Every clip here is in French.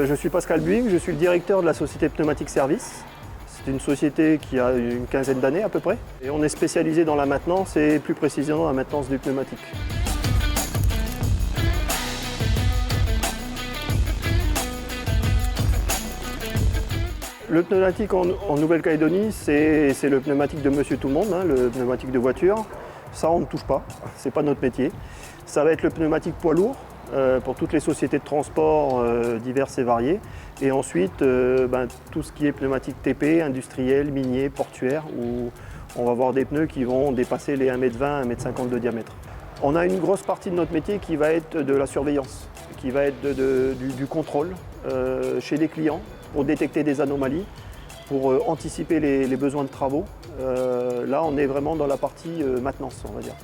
Je suis Pascal Buing, je suis le directeur de la société Pneumatique Service. C'est une société qui a une quinzaine d'années à peu près. Et on est spécialisé dans la maintenance et plus précisément la maintenance du pneumatique. Le pneumatique en Nouvelle-Calédonie, c'est le pneumatique de monsieur tout le monde, hein, le pneumatique de voiture. Ça, on ne touche pas, c'est pas notre métier. Ça va être le pneumatique poids lourd pour toutes les sociétés de transport diverses et variées. Et ensuite, tout ce qui est pneumatique TP, industriel, minier, portuaire, où on va avoir des pneus qui vont dépasser les 1,20 m, 1,50 m de diamètre. On a une grosse partie de notre métier qui va être de la surveillance, qui va être du contrôle chez les clients pour détecter des anomalies, pour anticiper les besoins de travaux. Là, on est vraiment dans la partie maintenance, on va dire.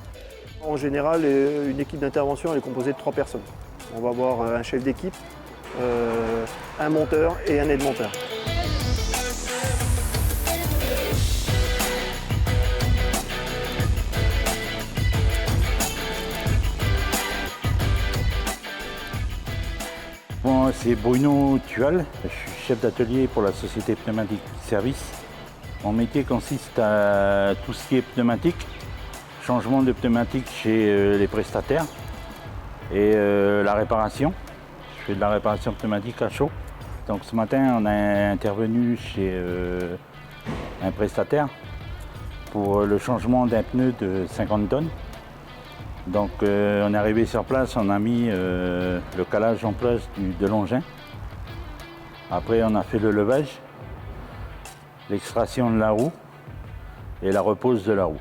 En général, une équipe d'intervention est composée de 3 personnes. On va avoir un chef d'équipe, un monteur et un aide-monteur. Bon, c'est Bruno Tual, je suis chef d'atelier pour la société Pneumatique Service. Mon métier consiste à tout ce qui est pneumatique, changement de pneumatique chez les prestataires et la réparation. Je fais de la réparation pneumatique à chaud. Donc ce matin, on a intervenu chez un prestataire pour le changement d'un pneu de 50 tonnes. Donc on est arrivé sur place, on a mis le calage en place de l'engin. Après on a fait le levage, l'extraction de la roue et la repose de la roue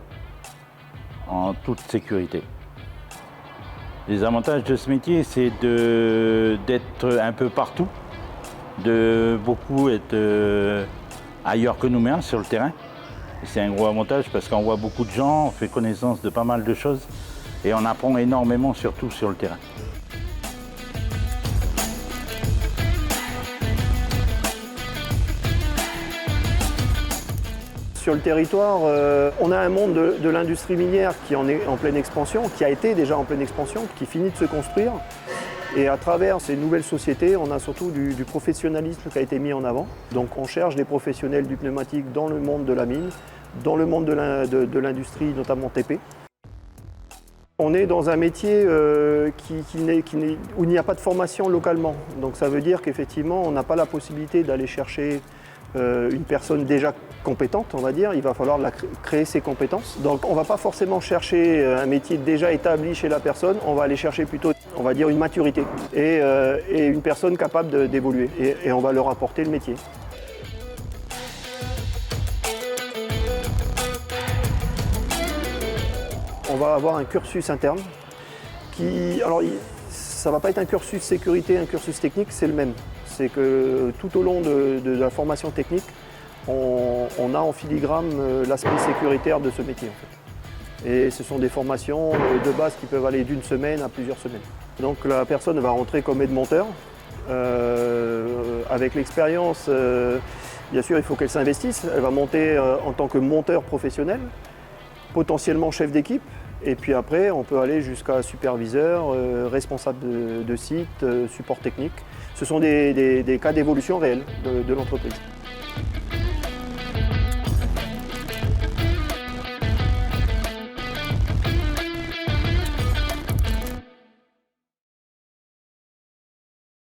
en toute sécurité. Les avantages de ce métier, c'est d'être un peu partout, de beaucoup être ailleurs que nous-mêmes sur le terrain. C'est un gros avantage parce qu'on voit beaucoup de gens, on fait connaissance de pas mal de choses et on apprend énormément, surtout sur le terrain. Sur le territoire, on a un monde de l'industrie minière qui en est en pleine expansion, qui a été déjà en pleine expansion, qui finit de se construire. Et à travers ces nouvelles sociétés, on a surtout du professionnalisme qui a été mis en avant. Donc on cherche des professionnels du pneumatique dans le monde de la mine, dans le monde de l'industrie, notamment TP. On est dans un métier où il n'y a pas de formation localement. Donc ça veut dire qu'effectivement, on n'a pas la possibilité d'aller chercher une personne déjà compétente, on va dire. Il va falloir créer ses compétences. Donc on ne va pas forcément chercher un métier déjà établi chez la personne, on va aller chercher plutôt, on va dire, une maturité et une personne capable d'évoluer. Et on va leur apporter le métier. On va avoir un cursus interne qui, alors ça ne va pas être un cursus sécurité, un cursus technique, c'est le même. C'est que tout au long de la formation technique, on a en filigrane l'aspect sécuritaire de ce métier. En fait. Et ce sont des formations de base qui peuvent aller d'une semaine à plusieurs semaines. Donc la personne va rentrer comme aide-monteur. Avec l'expérience, bien sûr, il faut qu'elle s'investisse. Elle va monter en tant que monteur professionnel, potentiellement chef d'équipe. Et puis après, on peut aller jusqu'à superviseur, responsable de site, support technique. Ce sont des cas d'évolution réelle de l'entreprise.